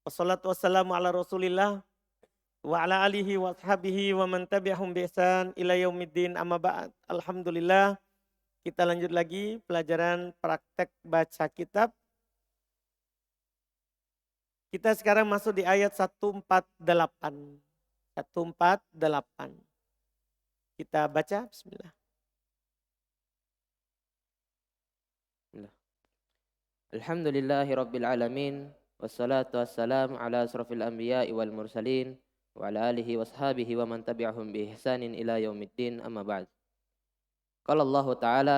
Wassalatu wassalamu ala Rasulillah wa ala alihi wa ashabihi wa man tabi'ahum bi ihsan ila yaumiddin amma ba'd. Alhamdulillah, kita lanjut lagi pelajaran praktek baca kitab. Kita sekarang masuk di ayat 148. 148. Kita baca, bismillah. Alhamdulillahi Rabbil Alamin. Wassalatu wassalamu ala asrafil anbiya'i wal mursalin. Wa ala alihi wa ashabihi wa man tabi'ahum bi ihsanin ila yaumiddin amma ba'd. Qala Allah Ta'ala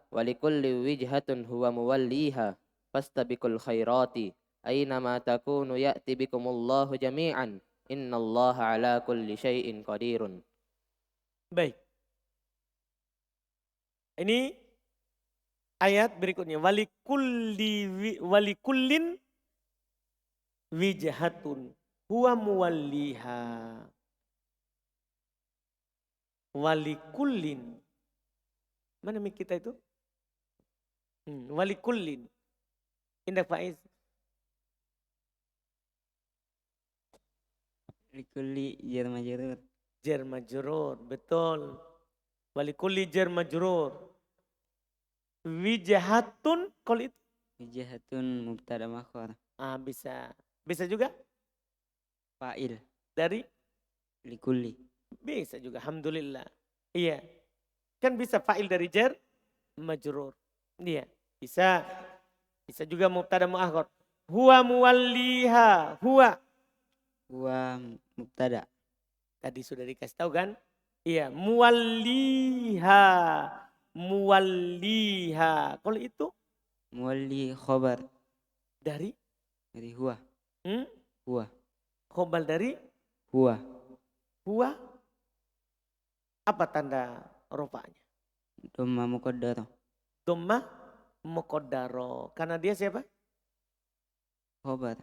wa likulli wijhatun huwa muwalliha fastabiqul khairati aynama takunu ya'ti bikumullahu jami'an innallaha ala kulli syai'in qadirun. Baik. Ini ayat berikutnya. Walikullin wijhatun huwa muwalliha. Walikullin. Mana mik kita itu? Walikullin. Indah Faiz. Likulli jar majrur. Jar majrur, betul. Walikulli jar majrur. Wijhatun kalau itu. Wijhatun mubtada makhbar. Bisa. Bisa juga Fa'il dari likulli. bisa juga. Alhamdulillah. Iya. Kan bisa fa'il dari jar majrur. Iya, bisa. Bisa juga mubtada muakhir. Huwa muwalliha. Huwa Mubtada. tadi sudah dikasih tahu kan? Iya, muwalliha. Muwalliha. Kalau itu Muwalli khobar dari huwa. Huwa. khobar dari Huwa. huwa. Apa tanda rofanya? Dhamma muqaddara. Dhammah muqaddaro. Karena dia siapa? Khobar.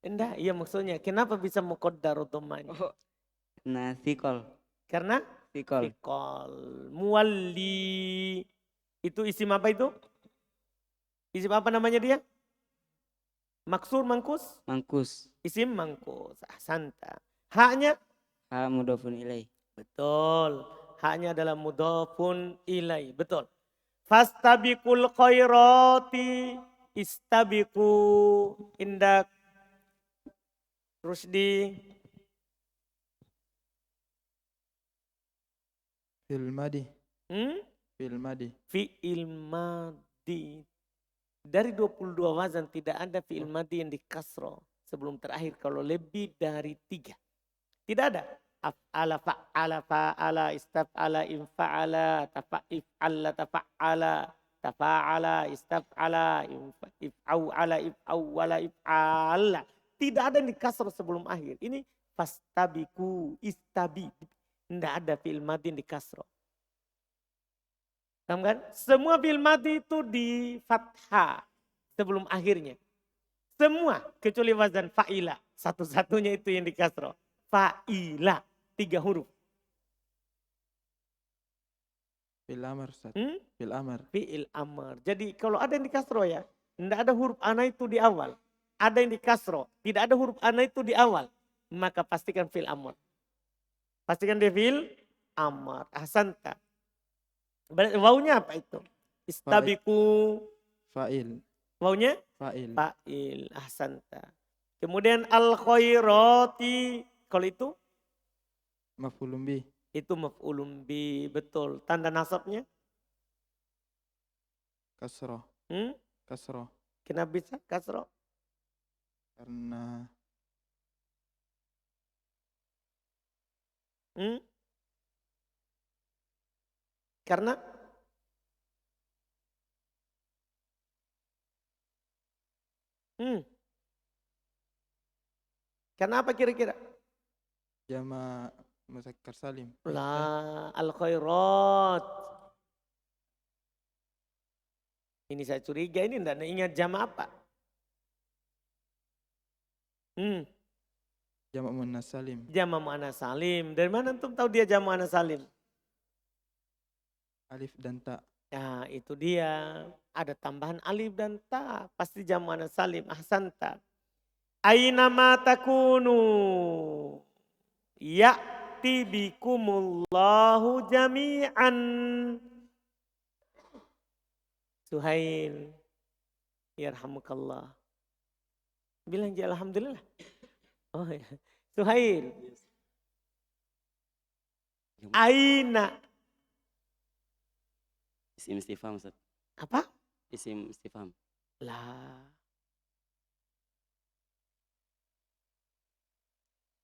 Enggak, iya maksudnya. Kenapa bisa muqaddaro dhammahnya? Nah, thiqal. Karena Thiqal. fikol. Muwalli. Itu isim apa itu? Isim apa namanya dia? Maksur, mangkus? Mangkus. Isim mangkus. Ahsanta. Haknya? Ha mudhafun ilaih. Betul. Haknya adalah mudhafun ilai. Betul. Fastabiqul khairati. Istabiqu. Indak. Rusdi. Fil madi. Hmm? Fil madi. Fi'il madi. Dari 22 wazan tidak ada fi'il madi yang dikasro sebelum terakhir kalau lebih dari 3. Tidak ada. Af'ala, fa'ala, fa'ala, istaf'ala, infa'ala, tafa'if'ala, tafa'ala, tafa'ala, istaf'ala, if'aw'ala, if'awwala, if'ala. Tidak ada yang dikasro sebelum akhir. Ini fastabiku, istabi. Tidak ada fi'il madi yang dikasro. Paham kan? Semua fi'il madi itu di fathah sebelum akhirnya. Semua kecuali wazan fa'ila. Satu-satunya itu yang di kasroh. Fa'ila. 3 huruf. Fil amar. Ustaz. Hmm? Fil amar. Fi'il amar. Jadi kalau ada yang di kasroh ya. Tidak ada huruf ana itu di awal. Ada yang di kasroh. Tidak ada huruf ana itu di awal. Maka pastikan fi'il amar. Pastikan dia fi'il amar. Ahsanta. Wawunya apa itu? Istabiku. Fa'il. Wawunya? Fa'il. Fa'il. Ahsanta. Kemudian al khairati. Kalau itu? Maf'ulun bih. Itu maf'ulun bi. Betul. Tanda nasabnya? Kasroh. Kasroh. Kenapa bisa kasroh? Karena Karena karena apa kira-kira? jama' muzakkar salim. Lah, al khairat. Ini saya curiga ini enggak ingat jama apa? Jama' muannas salim. Jama muannas salim. Dari mana antum tahu dia jama muannas salim? Alif dan ta. Ya, itu dia. Ada tambahan alif dan ta. Pasti jama muannas salim. Ahsanta. Ainama takunu ya'ti bikumullahu jami'an. Suhail, yarhamukallah. Bilang je alhamdulillah. Oh ya. Suhail. Aina. Isim istifham Ustaz. Apa? Isim istifham. Lah.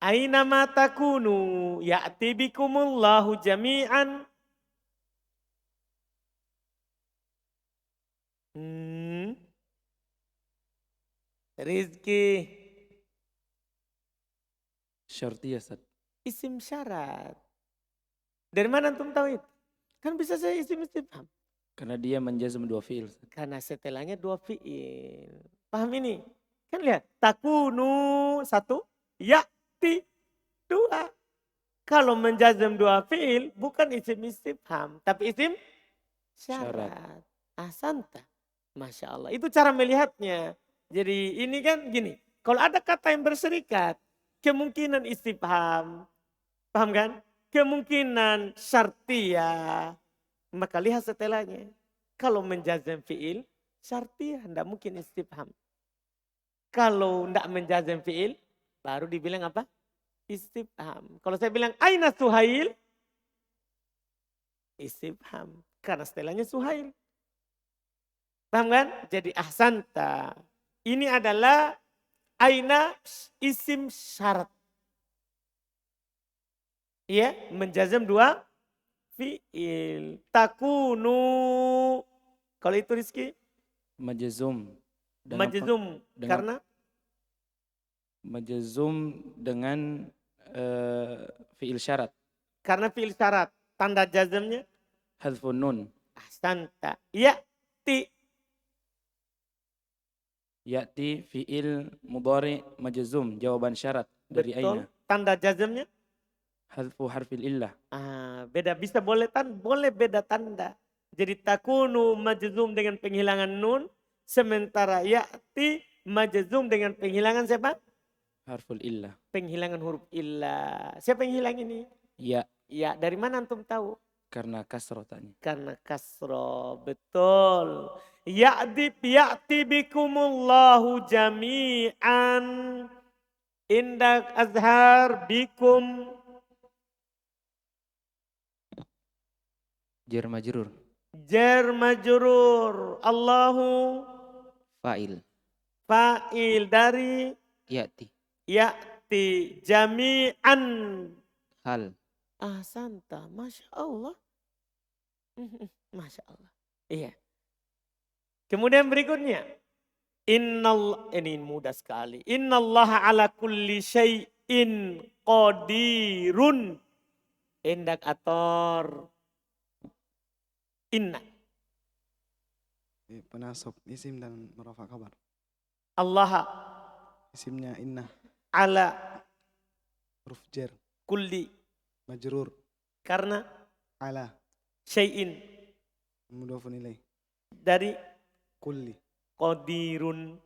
Aina ma takunu ya'ti bikumullahu jami'an. Rizki. Syartiyah Ustaz. Isim syarat. Dari mana antum tahu itu? Kan bisa saya isim istifham. Karena dia menjazm dua fiil. Ustaz. Karena setelahnya dua fiil. Paham ini? Kan lihat. Takunu satu. Ya'ti dua. Kalau menjazm dua fiil bukan isim istifham. Tapi isim syarat. Ahsanta. Masya Allah. Itu cara melihatnya. Jadi ini kan gini. Kalau ada kata yang berserikat. Kemungkinan istifham. Paham kan? Kemungkinan syartiyah. Maka lihat setelahnya. Kalau menjazam fi'il, syartiyah. Tidak mungkin istifham. Kalau tidak menjazam fi'il, baru dibilang apa? Istifham. Kalau saya bilang, aina Suhail? Istifham. Karena setelahnya Suhail. Paham kan? Jadi ahsanta. Ini adalah aina isim syarat. Ya, menjazam dua fi'il. Takunu. Kalau itu Rizki? Majazum. Majzum. Karena? Majazum dengan fi'il syarat. Karena fi'il syarat. Tanda jazamnya? Hadfun nun. Ahsanta. Ya'ti. Ya'ti fi'il mudhari majazum. Jawaban syarat dari Betul. aina. Tanda jazamnya? Hadfu harfil illah. Beda. Bisa boleh beda tanda. Jadi takunu majzum dengan penghilangan nun. Sementara ya'ti majzum dengan penghilangan siapa? Harful illah. Penghilangan huruf illah. Siapa yang hilang ini? Ya. Ya, dari mana antum tahu? Karena kasroh tanya. Karena kasroh. Betul. Ya'ti bikumullahu jami'an. Indak azhar bikum. Jar majrur. Jar majrur. Allahu Fa'il. fa'il dari Ya'ti. ya'ti jami'an. Hal. Ahsanta. Masya Allah. Masya Allah. Iya. Kemudian berikutnya. Ini mudah sekali. Innallaha ala kulli syai'in qadirun. Indak ator. Inna. Penasab isim dan merafa kabar. Allah Isimnya inna. ala Huruf jar. kulli. Majrur. Karena Ala. syai'in. Mudhafun ilaih. Dari Kulli. qadirun.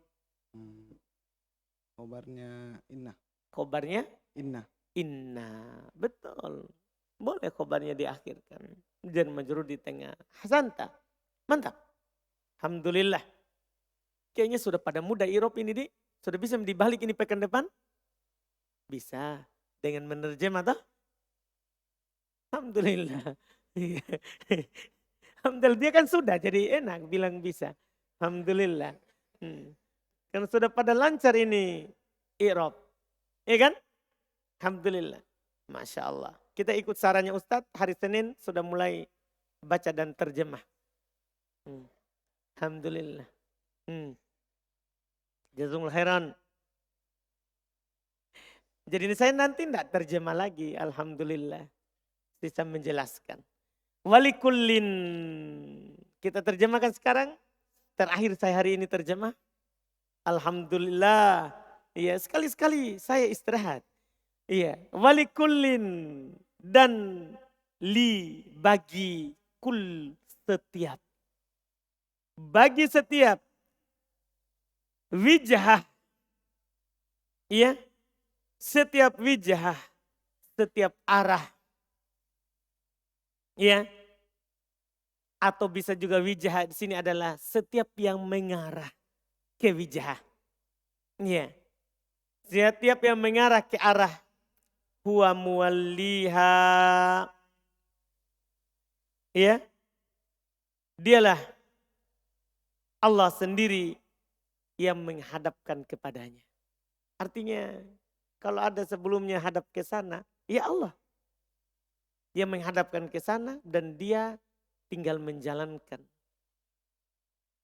Khobarnya inna. Khobarnya Inna. inna. Betul. Boleh khobarnya diakhirkan. Jar majrur di tengah. Hasanta. Mantap. Alhamdulillah. Kayaknya sudah pada mudah Irop ini di. Sudah bisa dibalik ini pekan depan? Bisa. Dengan menerjem atau? Alhamdulillah. Alhamdulillah. Dia kan sudah jadi enak bilang bisa. Alhamdulillah. Kan sudah pada lancar ini Irop. Iya kan? Alhamdulillah. Masya Allah. Kita ikut sarannya Ustadz. Hari Senin sudah mulai baca dan terjemah. Alhamdulillah. Jazakumullah khairan. Jadi ini saya nanti tidak terjemah lagi. Alhamdulillah. Bisa menjelaskan. Walikullin. Kita terjemahkan sekarang. Terakhir saya hari ini terjemah. Alhamdulillah. Iya, sekali-sekali saya istirahat. Iya, walikullin. Dan li bagi kul setiap. Bagi setiap wijhah Iya, setiap wijah, setiap arah. Iya. Atau bisa juga wijah di sini adalah setiap yang mengarah ke wijah. Iya. Setiap yang mengarah ke arah huwa muwalliha. Iya. Dialah Allah sendiri yang menghadapkan kepadanya. Artinya kalau ada sebelumnya hadap ke sana, ya Allah. Dia menghadapkan ke sana dan dia tinggal menjalankan.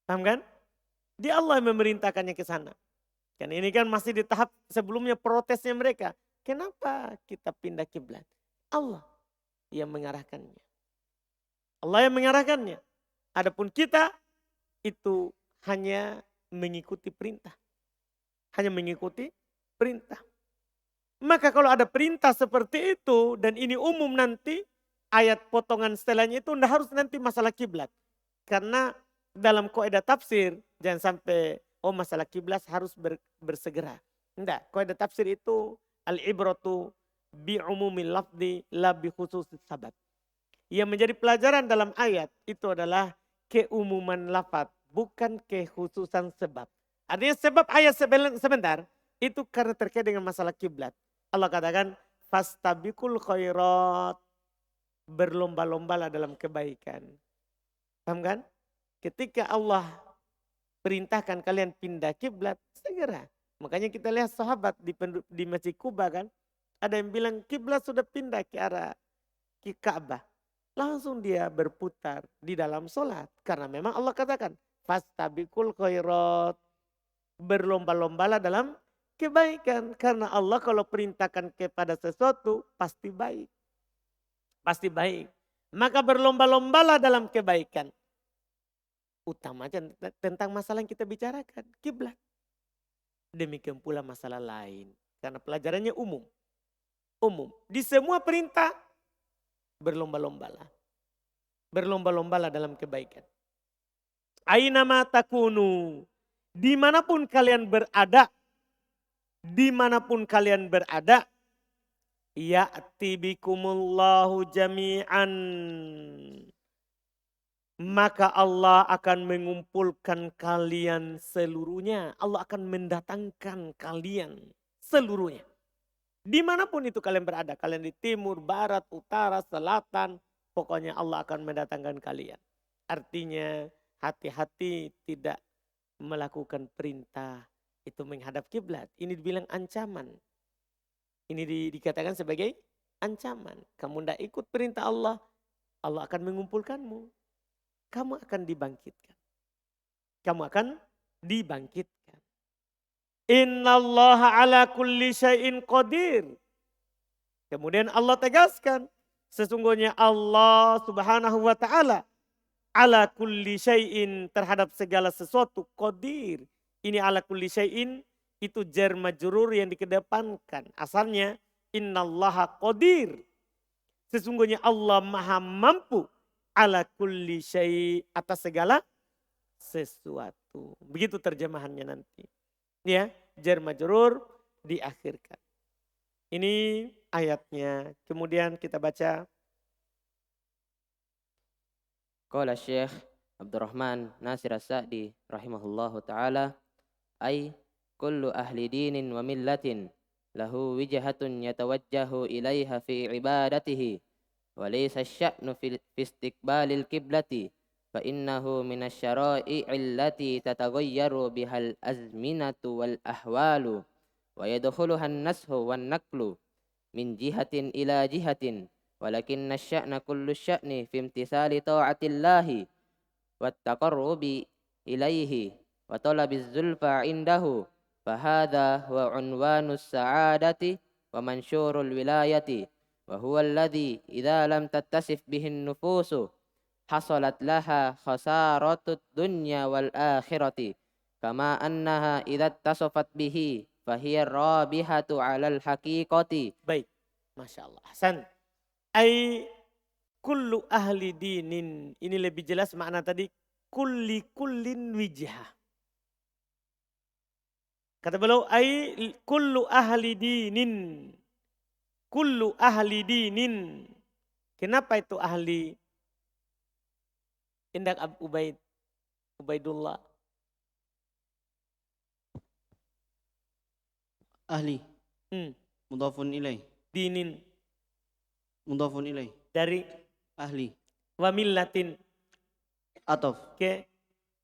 Paham kan? Dia Allah yang memerintahkannya ke sana. Kan ini kan masih di tahap sebelumnya protesnya mereka. Kenapa kita pindah kiblat? Allah yang mengarahkannya. Allah yang mengarahkannya. Adapun kita itu hanya mengikuti perintah. Hanya mengikuti perintah. Maka kalau ada perintah seperti itu dan ini umum nanti, ayat potongan setelahnya itu tidak harus nanti masalah kiblat. Karena dalam kaidah tafsir jangan sampai masalah kiblat harus bersegera. Tidak, kaidah tafsir itu al-ibratu bi umumil lafzi la bi khususis sabab. Yang menjadi pelajaran dalam ayat itu adalah keumuman lafaz, bukan kekhususan sebab. Artinya sebab ayat sebentar itu karena terkait dengan masalah kiblat. Allah katakan fastabikul khairat, berlomba-lombalah dalam kebaikan. Paham kan? Ketika Allah perintahkan kalian pindah kiblat, segera. Makanya kita lihat sahabat di Masjid Kuba kan, ada yang bilang kiblat sudah pindah ke arah Ka'bah. Langsung dia berputar di dalam sholat. Karena memang Allah katakan, fastabikul khairat, berlomba-lombalah dalam kebaikan. Karena Allah kalau perintahkan kepada sesuatu, pasti baik. Pasti baik. Maka berlomba-lombalah dalam kebaikan. Utamanya tentang masalah yang kita bicarakan, kiblat. Demikian pula masalah lain. Karena pelajarannya umum. Umum. Di semua perintah, berlomba-lombalah. Berlomba-lombalah dalam kebaikan. Ainama takunu. Dimanapun kalian berada. Dimanapun kalian berada. Ya'ti bikumullahu jami'an. Maka Allah akan mengumpulkan kalian seluruhnya. Allah akan mendatangkan kalian seluruhnya. Dimanapun itu kalian berada. Kalian di timur, barat, utara, selatan. Pokoknya Allah akan mendatangkan kalian. Artinya hati-hati tidak melakukan perintah. Itu menghadap kiblat. Ini dibilang ancaman. Ini dikatakan sebagai ancaman. Kamu tidak ikut perintah Allah. Allah akan mengumpulkanmu. Kamu akan dibangkitkan. Kamu akan dibangkitkan. Innallaha ala kulli syai'in qadir. Kemudian Allah tegaskan. Sesungguhnya Allah subhanahu wa ta'ala. Ala kulli syai'in, terhadap segala sesuatu. Qadir. Ini ala kulli syai'in. Itu jar majrur yang dikedepankan. Asalnya. Innallaha qadir. Sesungguhnya Allah maha mampu. Ala kulli syai', atas segala sesuatu. Begitu terjemahannya nanti. Ya, jar majrur diakhirkan. Ini ayatnya. Kemudian kita baca. Qala Syekh Abdurrahman Nasir As-Sa'di rahimahullahu taala, ay kullu ahli dinin wa millatin lahu wijhatun yatawajjahu ilaiha fi ibadatihi. وليس الشأن في استقبال القبلة فإنه من الشرائع التي تتغير بها الأزمنة والأحوال ويدخلها النسخ والنقل من جهة إلى جهة ولكن الشأن كل الشأن في امتثال طاعة الله والتقرب إليه وطلب الزلفى عنده فهذا هو عنوان السعادة ومنشور الولاية وهو الذي إذا لم تتصف به النفوس حصلت لها خسارة الدنيا والآخرة كما أنها إذا اتصفت به فهي الرابحة على الحقيقة. Baik, Masya Allah. Hasan. Ay kullu ahli dinin. Ini lebih jelas makna tadi. Kullin wijhah. Kata beliau, kullu ahli dinin. Kullu ahli dinin. Kenapa itu ahli? Indak Ubaidullah. Ahli. Hmm. Mudhafun ilaih. Dinin. Mudhafun ilaih. Dari Ahli. wa millatin. Atof. Ke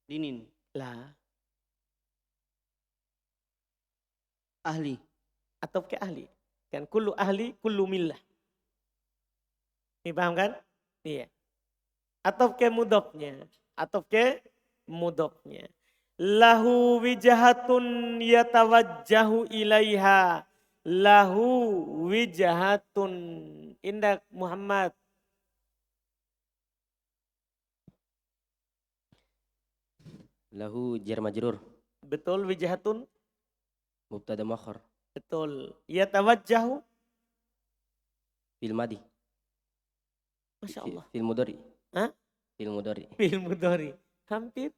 Dinin. lah. Ahli. Atau ke ahli. Kan kullu ahli, kullu millah. Ini paham kan? Iya. Atau ke mudhafnya. Atau ke mudhafnya. Lahu wijahatun yatawajjahu ilaiha. Lahu wijahatun. Indak Muhammad. Lahu jar majrur. Betul wijahatun? Mubtada muakhar. Betul. Yatawajjahu. Fil madi. Masya Allah. Fil mudhari. Hah? Fil mudhari. Fil mudhari. Hampir.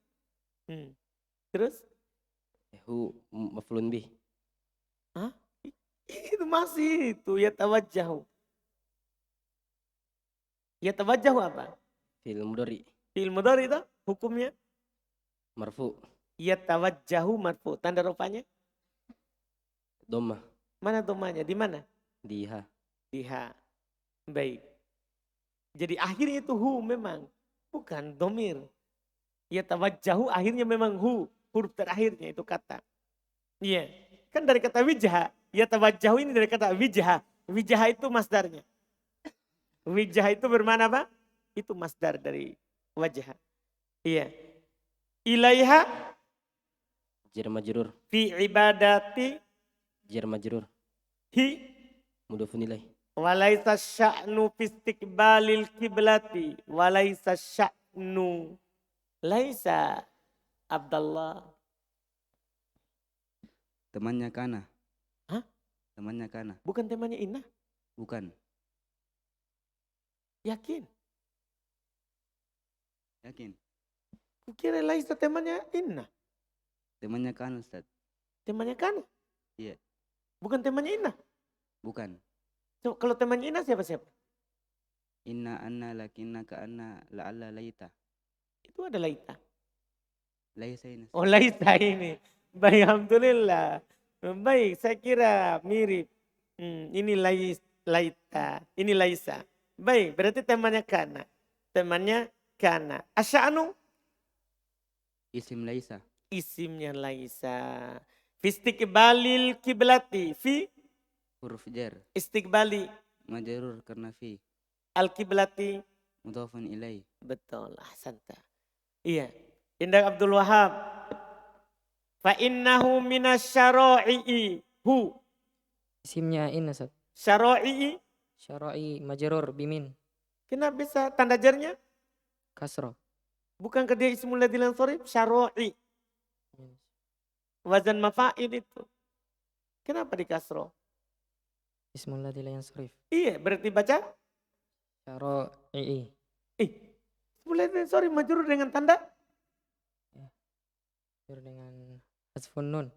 Terus? Hu maf'ulun bih. Hah? Itu masih itu. Yatawajjahu. Yatawajjahu apa? Fil mudhari. Fil mudhari itu hukumnya? Marfu. Yatawajjahu marfu. Tanda rupanya? Dhammah. Mana domanya? Di mana? Di ha. Di ha. Baik. Jadi akhirnya itu hu memang. Bukan domir. Yatawajjahu akhirnya memang hu. Huruf terakhirnya itu kata. Iya. Kan dari kata wijha. Yatawajjahu ini dari kata wijha. Wijha itu masdarnya. Wijha itu bermana apa? Itu masdar dari wajah. Iya. Ilaiha Jar majrur. fi ibadati Jar majrur. hi Mudhafun ilaih. walaisa sya'nu fi istiqbalil kiblati walaisa sya'nu laisa Abdullah. Temannya Kana. Hah? Temannya Kana. Bukan temannya Inna. Bukan. Yakin? Yakin. Kukira laisa temannya Inna. Temannya Kana Ustaz. Temannya Kana. Iya. Bukan temannya Inna. Bukan. So, kalau temannya Inna siapa-siapa? Inna anna lakinna ka anna la'alla laita. Itu ada laita. Laisa ini. Oh laisa ini. Baik, alhamdulillah. Baik, saya kira mirip. Ini laita. Ini laisa. Baik, berarti temannya Kana. Temannya Kana. Asya'nu? Isim laisa. Isimnya laisa. Fi istiqbalil kiblati. Fi Huruf jar. istiqbali Majrur karena fi. al-kiblati. Mudhafun ilai. Betul, ahsanta. Iya. Indah Abdul Wahab. Fa innahu minasyara'i'i. Hu. Isimnya in Ustaz. Syara'i'i. Syara'i majrur bimin Kenapa bisa tanda jarnya? kasroh. Bukankah dia ismul ladzi lam yansarif? Syara'i. Wazan mafa'il itu. Kenapa di kasroh? Ismul ladzi la yansarif. Iya, berarti baca. Syara'i. Ismul ladzi lam yansarif majrur dengan tanda. Dengan hasfun nun.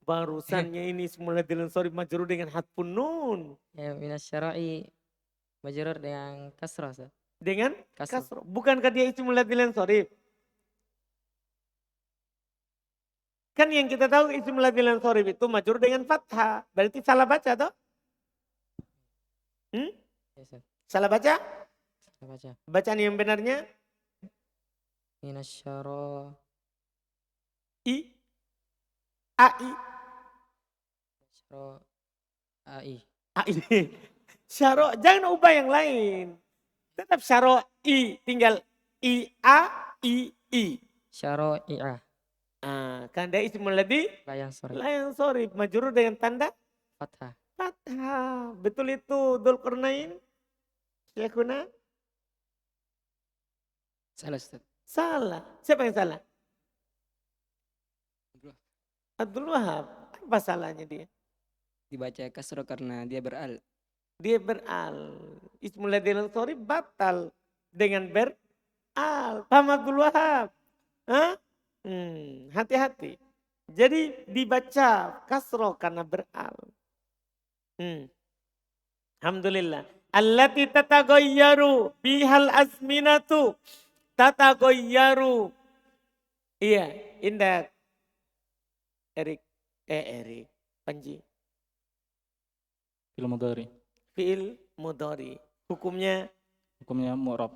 Barusannya ini ismul ladzi lam yansarif majrur dengan hatfun nun. Ya, minas syara'i majrur dengan kasrah Ustaz. Dengan Kasroh. kasroh. Bukankah dia ismul ladzi lam yansarif? Kan yang kita tahu ismul ladzi lam yansarif itu majrur dengan fathah. Berarti salah baca toh? Ya, Ustaz. Salah baca? Saya baca. Bacaan yang benarnya Minas syara'i. ai. Syara'i. Ai. Syaro, jangan ubah yang lain. Tetap syara'i, tinggal i. Syara'i'ah. Kan dia ismul ladzi La yansarif. la yansarif majrur dengan tanda Fathah. fathah. Betul itu Dzulqarnain? Syekhuna? Salah Ustaz. Salah. Siapa yang salah? Abdul Wahab. Apa salahnya dia? Dibaca kasroh karena dia beral. Dia beral. Ismul ladzi lam yansarif batal dengan beral. Paham Abdul Wahab? Hah? Hati-hati. Jadi dibaca kasro karena beral. Alhamdulillah. Allati tatagayyaru bihal azminatu. Tatagayyaru. Iya, indah. Erik. Panji. Fi'il mudhari. Fi'il mudhari. Hukumnya Hukumnya mu'rab.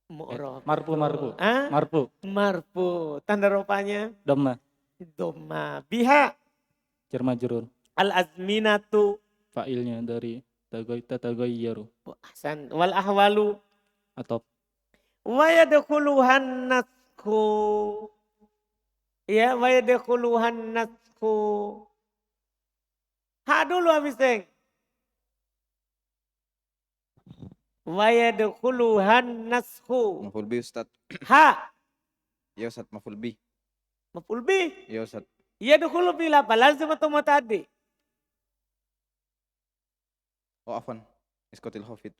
mu'rab. Marfu. Ah? Marfu. Marfu. Tanda rupanya Dhamma. dhamma. Biha Jar majrur. al-azminatu. Fa'ilnya dari tatagayyaru. Ahsan. Wal ahwalu. Atau Wa yadkhuluhan nasku. Ya, wa yadkhuluhan nasku. Ha dulu habis Teng. Wa yadkhuluhan nasku. Maf'ul bi Ustaz. Ha. Ya Ustaz, maf'ul bi. Maf'ul bih. Ya Ustaz. Yadkhulu bil apa? Lazim atau muta'addi? Oh afwan. Iskotil khafid.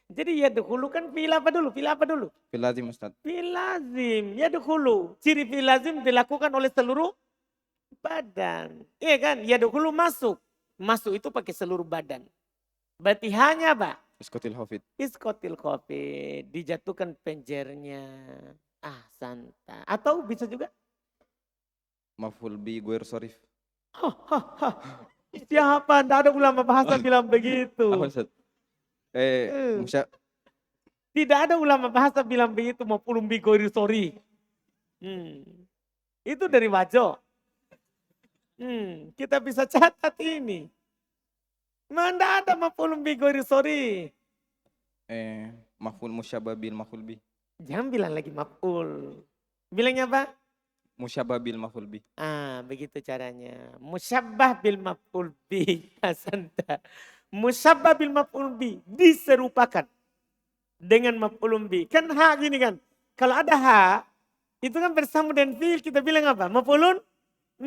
Jadi yadkhulu kan fi'il apa dulu? Fi'il apa dulu? Fil lazim Ustaz. Fi'il lazim. Yadkhulu. Ciri fi'il lazim dilakukan oleh seluruh badan. Iya kan? Yadkhulu masuk. Masuk itu pakai seluruh badan. Berarti hanya apa? Iskotil khafid. Iskotil kopi. Dijatuhkan penjernya. Santa. Atau bisa juga. Maf'ul bi ghair sharif. Siapa? Tidak ada ulama bahasa bilang begitu. Apa Ustaz? Tidak ada ulama bahasa bilang begitu. Mau pulung bigori sorry. Itu dari Wajo. Kita bisa catat ini. Mana ada maf'ul bigori sorry. Maf'ul musyabah bil maf'ul bi. Jangan bilang lagi maf'ul. Bilangnya apa? Musyabah bil maf'ul bi. Begitu caranya. Musyabbah bil maf'ul bi. Asanta. Musyabbah bil maf'ul bi. Diserupakan dengan maf'ul bi. Kan ha gini kan. Kalau ada ha, itu kan bersama dengan fi'il kita bilang apa? Maf'ulun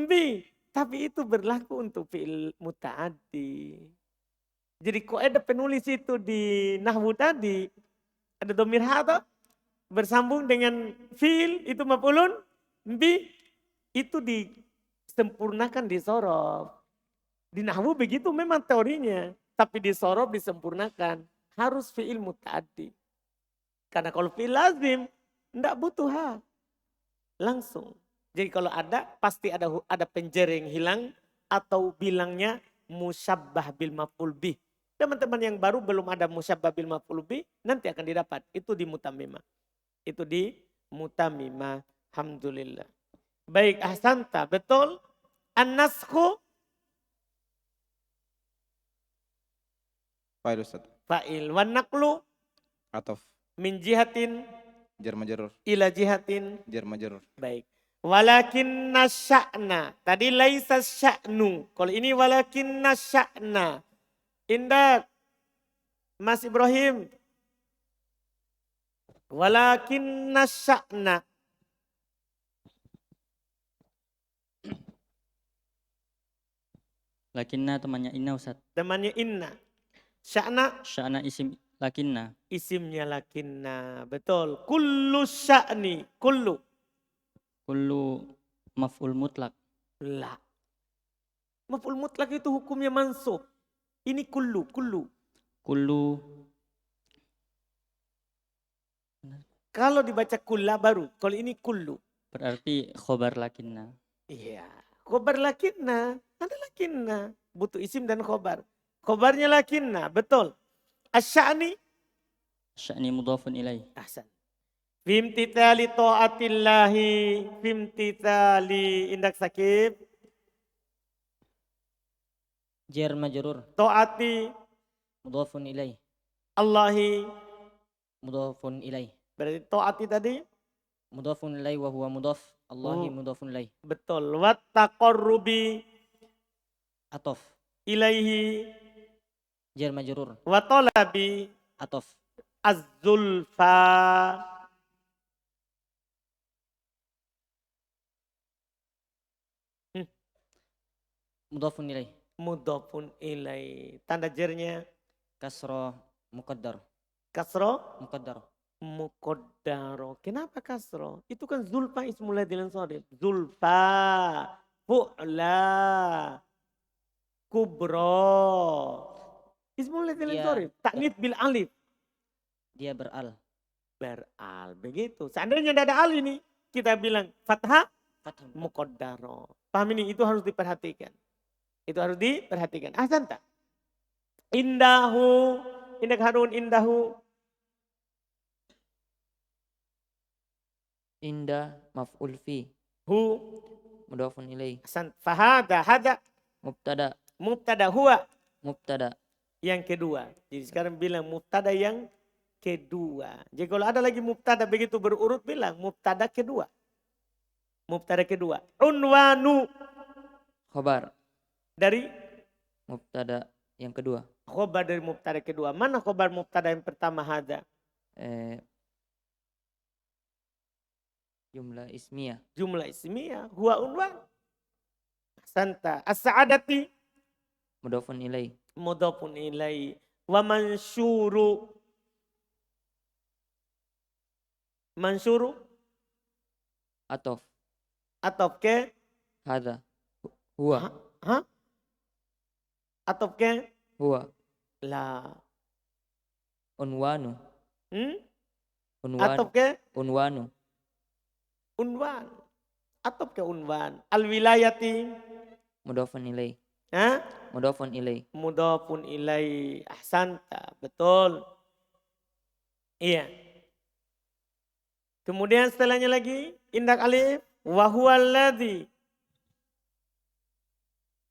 bi. Tapi itu berlaku untuk fi'il muta'addi. Jadi kok ada penulis itu di nahwu tadi, ada dhamir ha atau bersambung dengan fi'il itu maf'ulun bi, itu disempurnakan di sorof. Di nahwu begitu memang teorinya, tapi di sorof disempurnakan harus fi'il muta'addi. Karena kalau fi'il lazim enggak butuh ha. Langsung. Jadi kalau ada pasti ada penjara yang hilang atau bilangnya musyabbah bil maf'ul bih. Teman-teman yang baru belum ada musyabbah bil maf'ul bih nanti akan didapat. Itu di mutamimah. Itu di mutamimah. Alhamdulillah. Baik, ahsanta. Betul. An-naskhu Fa'il Ustaz. fa'il. Wan naqlu Ataf. min jihatin Jar majrur. ila jihatin. Jar majrur. Baik. Walakinna sya'na. Tadi laisa sya'nu. Kalau ini walakinna sya'na. Indah. Mas Ibrahim. Walakinna sya'na. Lakinna temannya inna Ustaz. Temannya inna. Sya'na Sya'na isim lakinna. isimnya lakinna. Betul. Kullu sya'ni. Kullu. Kullu maf'ul mutlak. La. Maf'ul mutlak itu hukumnya mansub. Ini kullu. Kullu Kalau dibaca kulla baru. Kalau ini kullu. berarti khobar lakinna. Iya. Khobar lakinna. Ada lakinna. Butuh isim dan khobar. Khobarnya lakinna. Betul. Asya'ni. Sya'ni mudhafun ilaih. Ahsan. Fimtithali ta'atillahi. Fimtithali. Indak sakib. Jar majrur. Ta'ati. Mudhafun ilaih. Allahi. Mudhafun ilaih. Berarti ta'ati tadi. Mudhafun ilaih wa huwa mudhaf. Allahi mudhafun ilaih. Betul. Wat taqarrubi Atof. ilaihi. Jar majrur. Wa talabi Atof. az-zulfa. Mudhafun ilaih. Mudhafun ilai. Tanda jernya Kasroh muqaddar. kasro. Muqaddar. Muqaddaro. Kenapa kasro? Itu kan zulfa ismul ladhil ansarif. Zulfa, fu'la, kubro. Ismul ladhil Dia ansarif. Ta'nits bil alif. Dia beral. Beral. Begitu. Seandainya tidak ada al ini. Kita bilang fathah Fathah. muqaddaro. Paham ini? Itu harus diperhatikan. Itu harus diperhatikan. Ahsanta. Indahu. Indak harun indahu. Inda maf'ul fi. Hu. Mudhafun ilaih. Ahsan. Fahada. Hada. Mubtada. Mubtada huwa. Mubtada. Yang kedua. Jadi sekarang bilang mubtada yang kedua. Jadi kalau ada lagi mubtada begitu berurut bilang mubtada kedua. Mubtada kedua. Unwanu. Khobar. Dari Mubtada yang kedua. khobar dari mubtada kedua. Mana khobar mubtada yang pertama hada? Jumlah ismiyah. Jumlah ismiyah. Huwa unwan. Santa. As-sa'adati. Mudhafun ilaih. Mudhafun ilai. Wa mansyuru. Mansyuru. Atof. Atof ke. Hadha. Huwa. Hah? Atof ke. Huwa. La. Unwanu. Unwan. Atof ke. Unwanu. Unwan. Atof ke unwan. Al-wilayati. Mudhafun ilaih. Hah? Mudhafun ilaih. Mudhafun ilai. Ahsanta. Betul. Iya. Kemudian setelahnya lagi. Indak alif. Wahualladhi.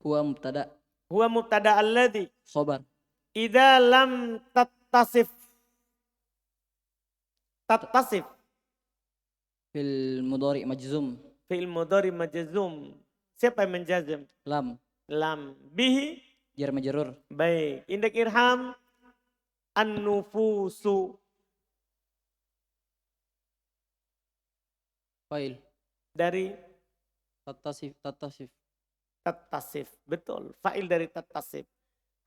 Huwa mubtada. Huwa mubtada alladhi. Khobar. Idza lam tattasif. Tattasif. Fil mudhari majzum. Fi'il mudhari majzum. Siapa yang menjazm? Lam. Lam. Bihi. Jar majrur. Baik. Indak irham. An-nufusu. Fa'il. Dari Tattasif. Tattasif. tattasif. Betul. Fa'il dari tattasif.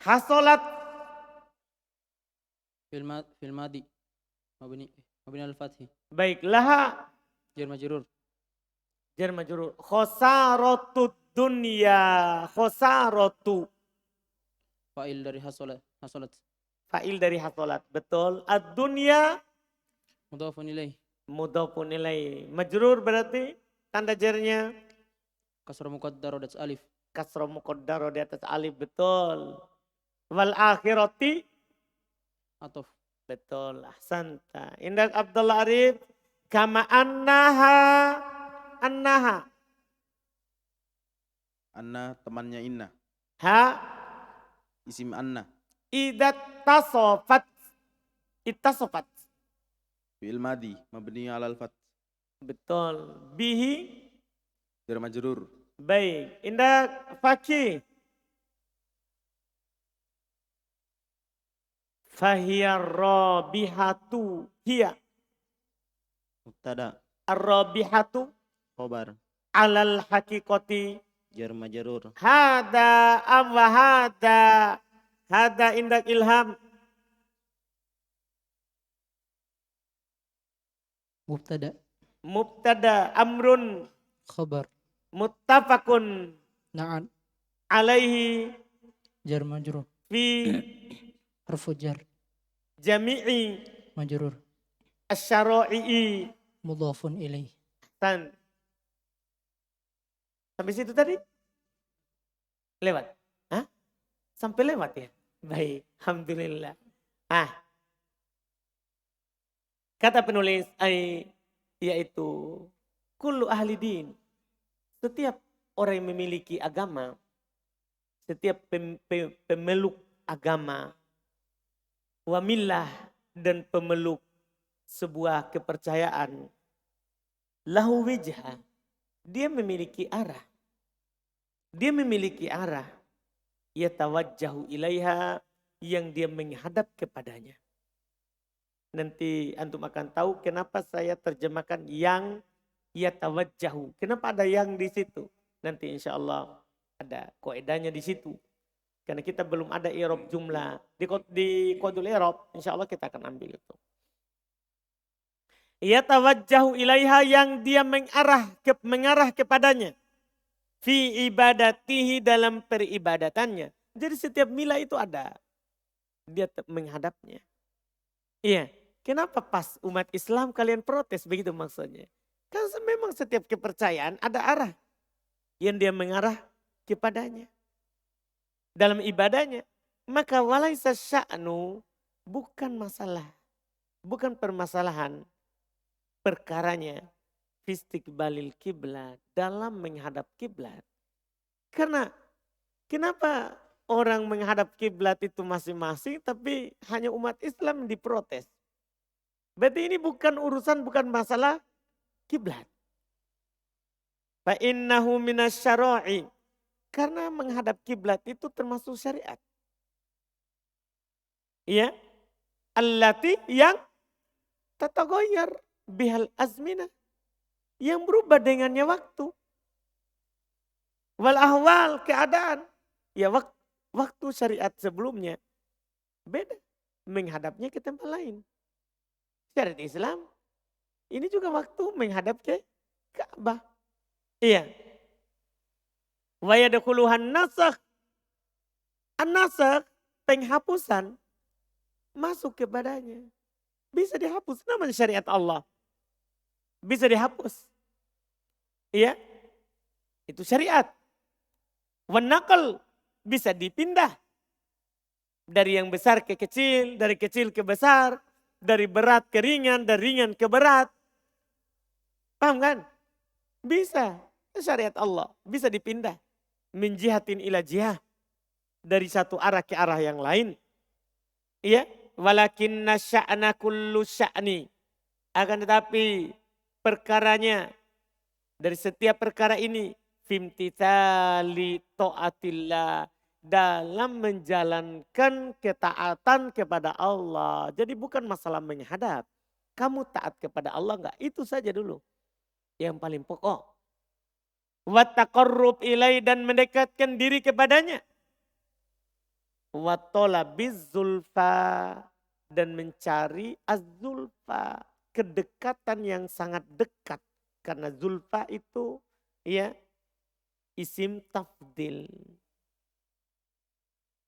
Hasolat. Fil madi. Mabni al-fathi. Baik. Laha. Jar majrur. Jar majrur. Khosaratud dunya. Khosaratu. Fa'il dari hasolat. Fa'il dari hasolat. Betul. Ad-dunya. Mudhafun ilaih. Mudhafun ilai. Majrur berarti tanda jarnya Kasra muqaddar atas alif. kasrah muqaddar di atas alif. Betul. Wal akhirati. Atof. Betul. Ahsanta. Indak Abdullah Arif. Kama annaha. Annaha. Anna temannya inna. Ha. Isim anna. Idat tasofat. Itasofat. Fi'il madi. Mabni alal fath. Betul. Bihi. Jar majrur. Baik. Indak Fakih. Fahiyar rabihatu. Hiya. Mubtada. Ar-rabihatu. Khobar. Alal hakikati. Jar majrur. Hada am wa hada. Hada indak ilham. Mubtada. Mubtada amrun Khobar. muttafaqun Na'an. alaihi Jar majrur. fi Harfu jar. jami'i Majrur. asy-syara'i. Mudhafun ilaih. Tan. Sampai situ tadi? Lewat? Hah? Sampai lewat ya? Baik, alhamdulillah. Kata penulis yaitu kullu ahli din. Setiap orang yang memiliki agama, setiap pemeluk agama, wamillah dan pemeluk sebuah kepercayaan, lahu wijha, dia memiliki arah. Dia memiliki arah. Yatawajjahu ilaiha, yang dia menghadap kepadanya. Nanti antum akan tahu kenapa saya terjemahkan yang yatawajjahu. Kenapa ada yang di situ? Nanti insya Allah ada kaidahnya di situ. Karena kita belum ada i'rab jumlah. Di qadul i'rab insya Allah kita akan ambil itu. Yatawajjahu ilaiha, yang dia mengarah kepadanya. Fi ibadatihi, dalam peribadatannya. Jadi setiap mila itu ada. Dia menghadapnya. Iya. Kenapa pas umat Islam kalian protes? Begitu maksudnya. Karena memang setiap kepercayaan ada arah. Yang dia mengarah kepadanya. Dalam ibadahnya. Maka walaisa sya'nu, bukan masalah. Bukan permasalahan. Perkaranya. Fistiqbalil kiblat, dalam menghadap kiblat. Karena kenapa orang menghadap kiblat itu masing-masing, tapi hanya umat Islam diprotes. Berarti ini bukan masalah kiblat. Fa innahu minasyara'i, karena menghadap kiblat itu termasuk syariat. Ya, allati yang tataghayyar bihal azminah, yang berubah dengannya waktu. Wal ahwal, keadaan. Ya waktu syariat sebelumnya beda. Menghadapnya ke tempat lain. Syariat Islam ini juga waktu menghadap ke Ka'bah. Iya. Wa yadkhuluhan nasakh. An-nasakh, penghapusan, masuk kepadanya. Bisa dihapus, namanya syariat Allah. Bisa dihapus. Iya. Itu syariat. Wan naql, bisa dipindah. Dari yang besar ke kecil, dari kecil ke besar, dari berat ke ringan, dari ringan ke berat. Paham kan? Bisa. Syariat Allah. Bisa dipindah. Min jihatin ila jihah. Dari satu arah ke arah yang lain. Iya. Walakinna sya'na kullu sya'ni. Akan tetapi perkaranya, dari setiap perkara ini, fimtithali ta'atillah, dalam menjalankan ketaatan kepada Allah. Jadi bukan masalah menghadap. Kamu taat kepada Allah enggak? Itu saja dulu. Yang paling pokok. Wa taqarrub ilai, dan mendekatkan diri kepadanya. Wa talabiz zulfa, dan mencari az-zulfa, kedekatan yang sangat dekat. Karena zulfa itu ya isim tafdil.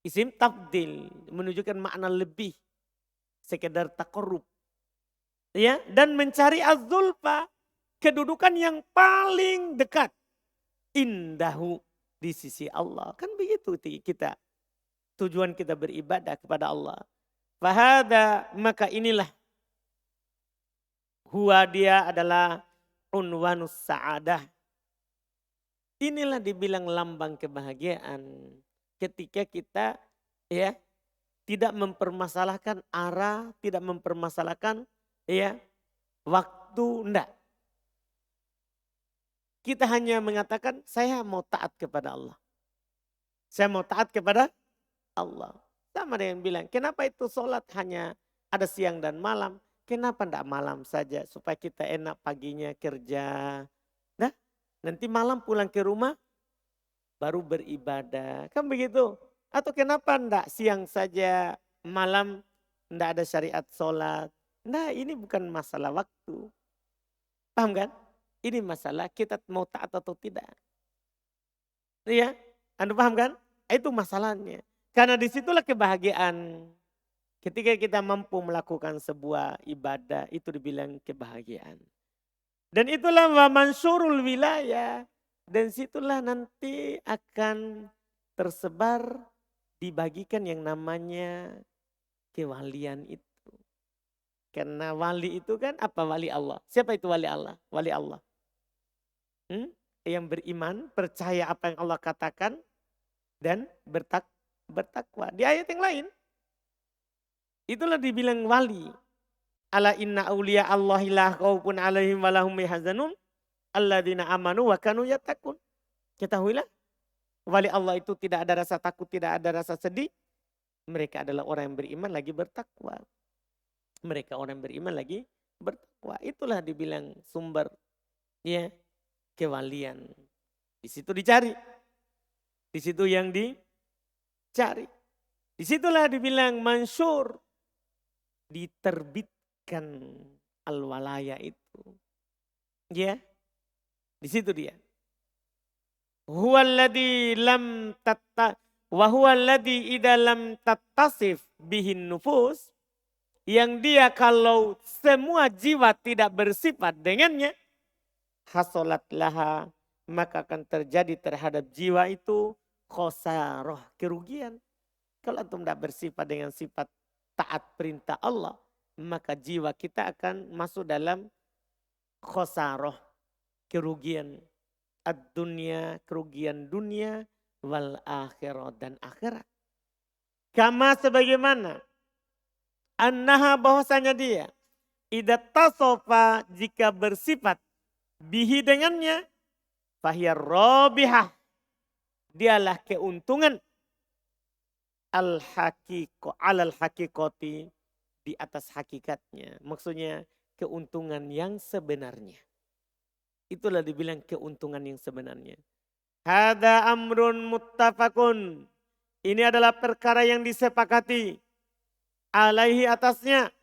Isim tafdil menunjukkan makna lebih. Sekedar taqarrub. Ya, dan mencari az-zulfa, kedudukan yang paling dekat. Indahu, di sisi Allah. Kan begitu kita. Tujuan kita beribadah kepada Allah. Fahada, maka inilah. Huwa, dia adalah unwanus sa'adah. Inilah dibilang lambang kebahagiaan. Ketika kita ya tidak mempermasalahkan arah, tidak mempermasalahkan ya waktu, enggak. Kita hanya mengatakan saya mau taat kepada Allah. Saya mau taat kepada Allah. Sama dengan bilang, kenapa itu sholat hanya ada siang dan malam? Kenapa enggak malam saja supaya kita enak paginya kerja. Nah, nanti malam pulang ke rumah baru beribadah. Kan begitu? Atau kenapa enggak siang saja, malam enggak ada syariat sholat? Nah, ini bukan masalah waktu. Paham kan? Ini masalah kita mau taat atau tidak. Iya, Anda paham kan? Itu masalahnya. Karena disitulah kebahagiaan. Ketika kita mampu melakukan sebuah ibadah, itu dibilang kebahagiaan. Dan itulah wa mansyurul wilayah. Dan situlah nanti akan tersebar, dibagikan yang namanya kewalian itu. Karena wali itu kan apa? Wali Allah. Siapa itu wali Allah? Wali Allah. Yang beriman, percaya apa yang Allah katakan, dan bertakwa. Di ayat yang lain, itulah dibilang wali. Ala inna awliya Allahi la khaufun alaihim wa lahum yahzanun alladzina amanu wa kanu yattaqun. Ketahuilah, wali Allah itu tidak ada rasa takut, tidak ada rasa sedih. Mereka adalah orang yang beriman lagi bertakwa. Mereka orang yang beriman lagi bertakwa. Itulah dibilang sumber ya kewalian. Di situ dicari. Di situ yang dicari. Disitulah dibilang mansyur. Diterbitkan al-walaya itu. Ya, di situ dia. Huwallazi lam tatta wa huwallazi idza lam tattasif bihin nufus, yang dia kalau semua jiwa tidak bersifat dengannya, hasolat laha, maka akan terjadi terhadap jiwa itu khosarah, kerugian. Kalau antum tidak bersifat dengan sifat taat perintah Allah, maka jiwa kita akan masuk dalam khosarah, kerugian ad-dunya, kerugian dunia, wal akhirat, dan akhirat. Kama sebagaimana annaha, bahwasanya dia idza tasofa, jika bersifat bihi dengannya, fahiyar rabihah, dialah keuntungan al-haqiqah alal haqiqati, di atas hakikatnya. Maksudnya keuntungan yang sebenarnya. Itulah dibilang keuntungan yang sebenarnya. Hada amrun muttafaqun. Ini adalah perkara yang disepakati alaihi, atasnya,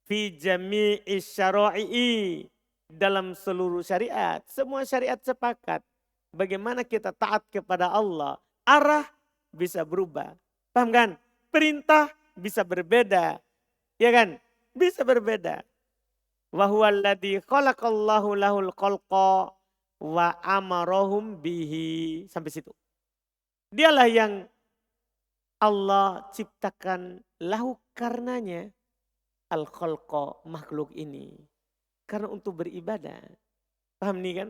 fi jami'i syara'i, dalam seluruh syariat. Semua syariat sepakat bagaimana kita taat kepada Allah. Arah bisa berubah. Paham kan? Perintah bisa berbeda. Ya kan? Bisa berbeda. Wa huwallazi khalaqallahu lahul khalqa wa amarahum bihi. Sampai situ. Dialah yang Allah ciptakan lahu, karenanya al-khalqa, makhluk ini. Karena untuk beribadah. Paham nih kan?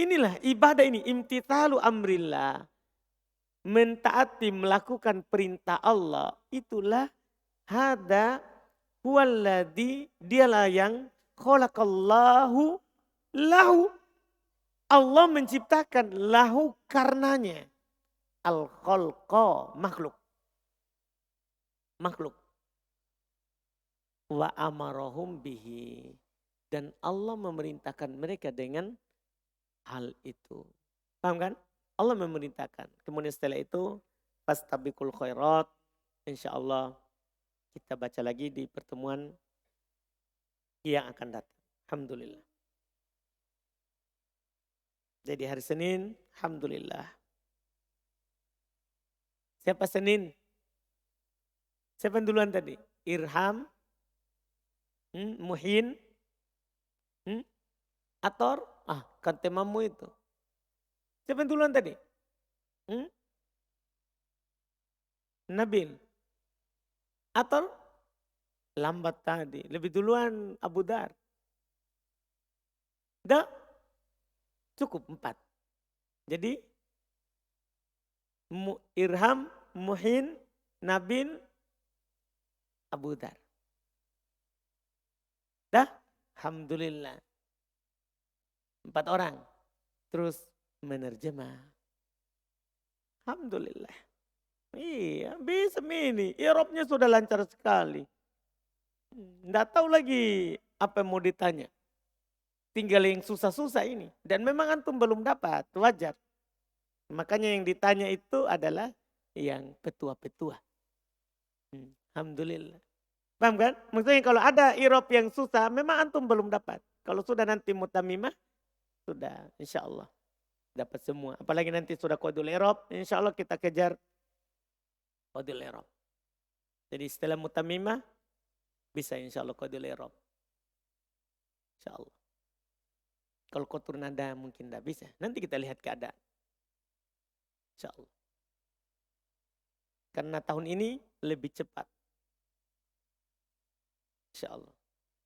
Inilah ibadah ini, imtithalu amrillah. Mentaati, melakukan perintah Allah. Itulah hada huwallazi, dialah yang khalaqallahu lahu. Allah menciptakan lahu, karenanya. Al-khalqa, makhluk. Makhluk. Wa amarahum bihi. Dan Allah memerintahkan mereka dengan hal itu. Paham kan? Allah memerintahkan. Kemudian setelah itu, fastabiqul khairat. InsyaAllah kita baca lagi di pertemuan yang akan datang. Alhamdulillah. Jadi hari Senin, alhamdulillah. Siapa Senin? Siapa yang duluan tadi? Irham, Muhin, Ator, kan temamu itu. Siapa yang duluan tadi? Nabil. Ator, lambat tadi. Lebih duluan Abu Dar. Dah, cukup 4. Jadi, Irham, Muhin, Nabil, Abu Dar. Dah? Alhamdulillah. 4 orang. Terus menerjemah. Alhamdulillah. Iya, bisa ini. Irobnya sudah lancar sekali. Nggak tahu lagi apa yang mau ditanya. Tinggal yang susah-susah ini. Dan memang antum belum dapat, wajar. Makanya yang ditanya itu adalah yang petua-petua. Alhamdulillah. Paham kan? Maksudnya kalau ada irob yang susah, memang antum belum dapat. Kalau sudah nanti mutamimah, sudah insya Allah dapat semua. Apalagi nanti sudah qadul irob, insya Allah kita kejar qadul irob. Jadi setelah mutamimah, bisa insya Allah qadul irob. Insya Allah. Kalau kotor nada mungkin tidak bisa. Nanti kita lihat keadaan. Insya Allah. Karena tahun ini lebih cepat. Insya Allah.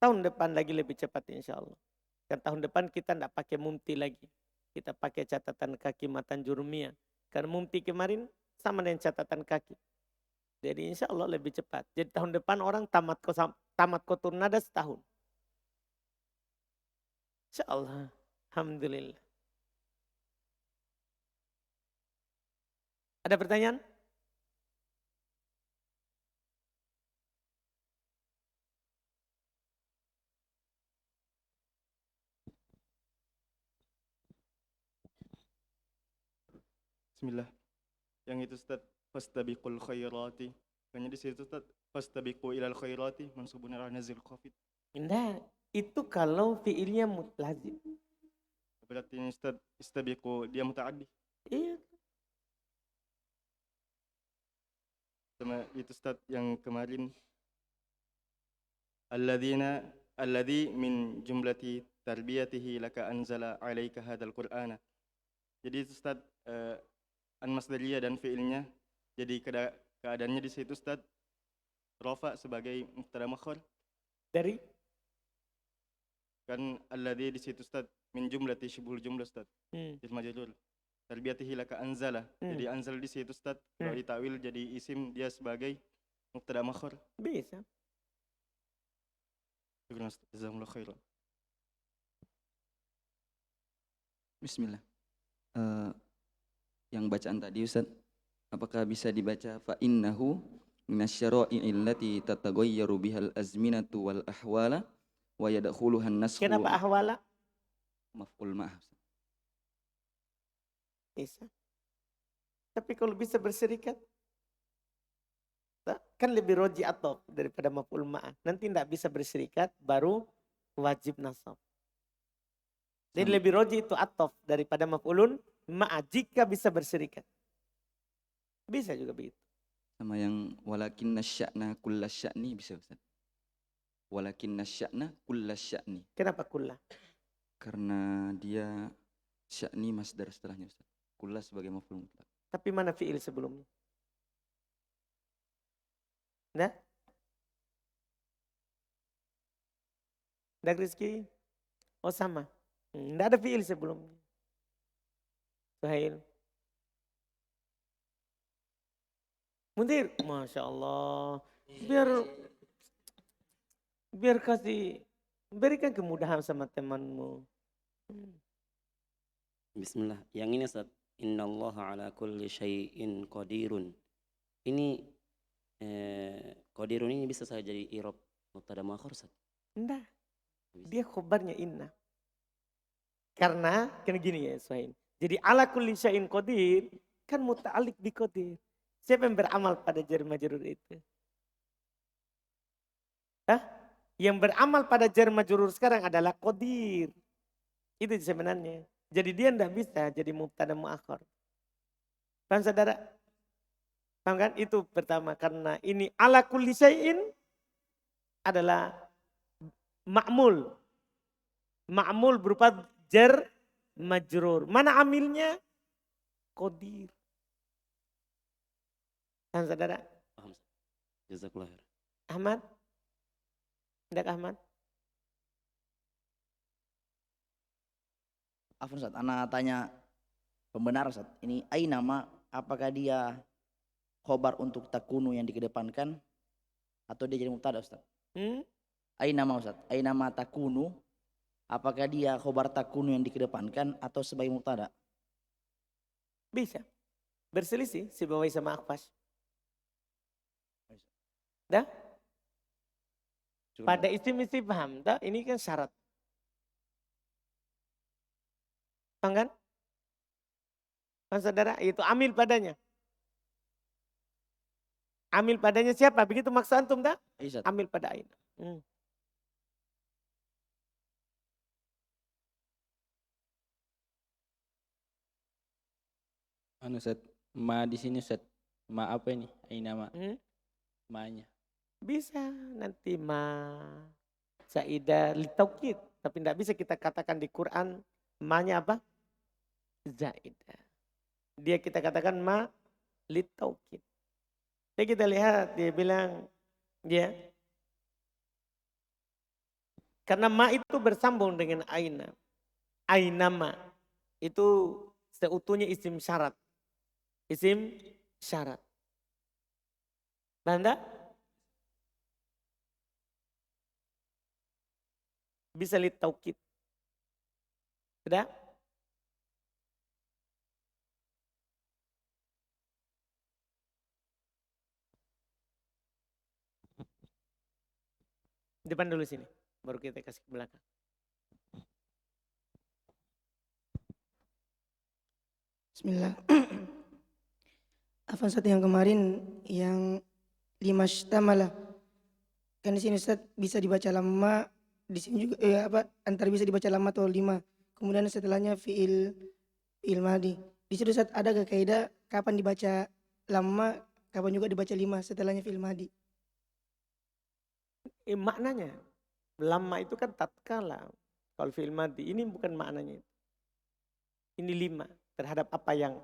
Tahun depan lagi lebih cepat insya Allah. Dan tahun depan kita tidak pakai mumti lagi. Kita pakai catatan kaki matan jurumiyah. Karena mumti kemarin sama dengan catatan kaki. Jadi insya Allah lebih cepat. Jadi tahun depan orang tamat kotor nada setahun. Insya Allah. Alhamdulillah. Ada pertanyaan? Bismillah. Yang itu Ustaz, fastabiqul khairati. Hanya di situ Ustaz, fastabiqu ilal khairati mansubun ala nazil khafid. Indah, itu kalau fiilnya lazim. Berarti ini Ustaz istabiqu dia muta'addi. Iya. Sama itu Ustaz yang kemarin. Alladhi min jumlati tarbiyatihi laka anzala alaika hadal Qur'ana. Jadi itu Ustaz an-masdariyah dan fiilnya. Jadi keadaannya di situ Ustaz rafa sebagai mubtada muakhar. Dari Kan alladhi di situ Ustaz min jumlati syibhul jumlah Ustaz. Bil majrur. Tarbiyatihi laka anzala. Jadi anzal di situ Ustaz kalau ditawil jadi isim dia sebagai mubtada muakhar. bisa. Syukran Ustaz. Jazakumullah khairan. Bismillah. Yang bacaan tadi Ustaz, apakah bisa dibaca fa innahu minasyara'i allati tatagayyaru bihal azminatu wal ahwala wa yadkhuluhan nasxu. Kenapa ahwala? Maf'ul ma'ah. Bisa. Tapi kalau bisa berserikat, kan lebih roji atop daripada maf'ul ma'ah. Nanti tidak bisa berserikat, baru wajib nasab. Jadi lebih roji itu atop daripada maf'ulun ma'ah jika bisa berserikat. Bisa juga begitu. Sama yang walakin nasya'na kulla sya'ni bisa Ustaz. Walakin nasya'na kulla sya'ni. Kenapa kullah? Karena dia sya'ni masdar setelahnya Ustaz. Kulla sebagai maf'ul mutlak. Tapi mana fi'il sebelumnya? Nah? Dak Rizki? Oh sama. Tidak ada fi'il sebelumnya. Suhail. Muntir, Masya Allah. Biar kasih, berikan kemudahan sama temanmu. Bismillah. Yang ini Ustaz. Innallaha ala kulli syai'in qadirun. Ini qadirun ini bisa saya jadi i'rab mubtada muakhar Ustaz. Enggak. Dia khobarnya inna. Karena kan gini ya Suhail. Jadi ala kulli syai'in qadir kan muta'alliq bi qadir. Siapa yang beramal pada jar majrur itu? Hah? Yang beramal pada jar majrur sekarang adalah qadir. Itu sebenarnya. Jadi dia tidak bisa jadi mubtada muakhar. Paham saudara? Paham kan? Itu pertama karena ini ala kulli syai'in adalah ma'mul. Ma'mul berupa jar majrur. Mana amilnya? Qadir. Paham saudara? Paham Ustaz. Jazakallah khair. Ahmad? Tidak Ahmad? Afwan Ustaz, ana tanya pembenar Ustaz. Ini ai nama apakah dia khobar untuk takunu yang dikedepankan atau dia jadi mubtada Ustaz? Ai nama Ustaz, ai nama takunu apakah dia khobar takunu yang dikedepankan atau sebagai mubtada? Bisa. Berselisih si Bawai sama Akfas. Dah? Pada isim-isim paham, dah? Ini kan syarat. Paham kan? Paham saudara? Itu amil padanya. Amil padanya siapa? Begitu maksud antum dah? Amil pada ain. Anu Ustaz, ma di sini Ustaz. Ma apa ini? Aina ma. Ma-nya. Bisa nanti ma zaidah li taukid, tapi tidak bisa kita katakan di Quran ma-nya apa? Zaidah. Dia kita katakan ma li taukid. Jadi kita lihat dia bilang dia karena ma itu bersambung dengan aina. Aina ma itu seutuhnya isim syarat. Isim syarat. Banda? Bisa lihat taukid. Sudah? Depan dulu sini, baru kita kasih ke belakang. Bismillah. Afan Ustaz yang kemarin yang lima sytamala. Kan di sini Ustaz bisa dibaca lama di sini juga antara bisa dibaca lamma atau lima. Kemudian setelahnya fiil madi. Di situ Ustaz ada ke kaidah kapan dibaca lamma, kapan juga dibaca lima setelahnya fiil madi. Maknanya lamma itu kan tatkala. Kalau fiil madi ini bukan maknanya. Ini lima terhadap apa yang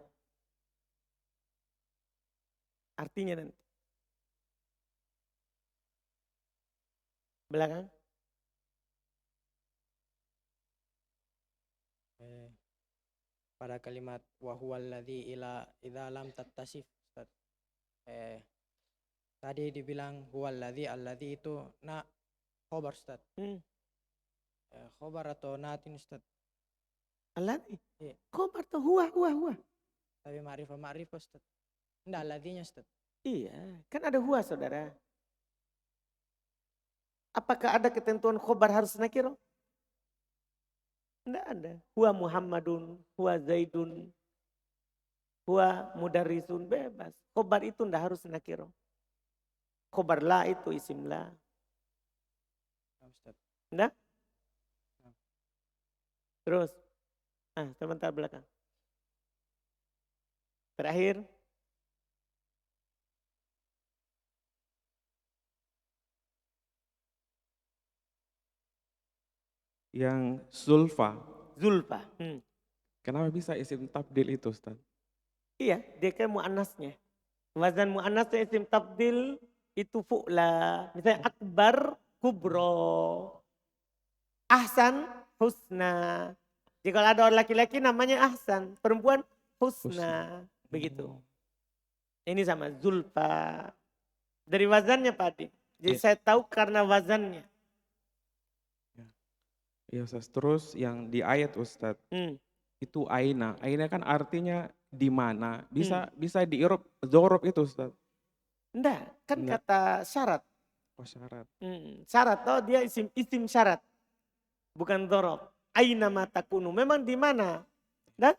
artinya nanti. Belakang. Pada kalimat wa huwallazi idza lam tattasif, Ustaz. Tadi dibilang huwallazi, allazi itu khobar, Ustaz. Khobar atau natin, Ustaz? Allazi? Iya. Khobar atau huwa. Tapi ma'rifah, Ustaz. Enggak, allazinya, Ustaz. Iya, kan ada huwa, saudara. Apakah ada ketentuan khobar harus nakiro? Tidak ada. Huwa Muhammadun, huwa Zaidun, huwa mudarrisun, bebas. Khobar itu tidak harus nakiro. Khobar la itu isim la. Tidak? Terus. Sebentar belakang. Terakhir. Yang zulfa. Kenapa bisa isim tabdil itu, Ustaz? Iya, dia kan mu'annasnya. Wazan mu'annasnya isim tabdil itu fu'la. Misalnya akbar, kubro. Ahsan, husna. Jadi kalau ada orang laki-laki namanya ahsan. Perempuan, husna. Begitu. Ini sama zulfa. Dari wazannya Pak Adi. Jadi saya tahu karena wazannya. Ya Ustaz, terus yang di ayat Ustaz, itu aina. Aina kan artinya di mana. Bisa di dzorob itu Ustaz. Enggak, kan kata syarat. Oh syarat. Syarat, dia isim syarat. Bukan dzorob. Aina ma takunu, memang di mana. Dan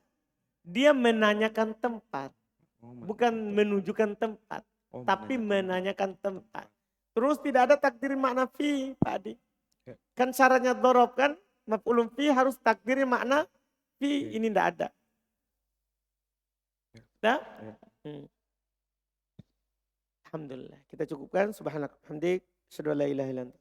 dia menanyakan tempat. Bukan menunjukkan tempat. Tapi menanyakan tempat. Terus tidak ada takdir makna fi, Pak Adi. Kan syaratnya dzorob kan, maf'ulun fi harus takdir makna fi, ini tidak ada. Dah? Alhamdulillah. Kita cukupkan. Subhanallah. Hamdik. Asyhadu an la ilaha illa anta.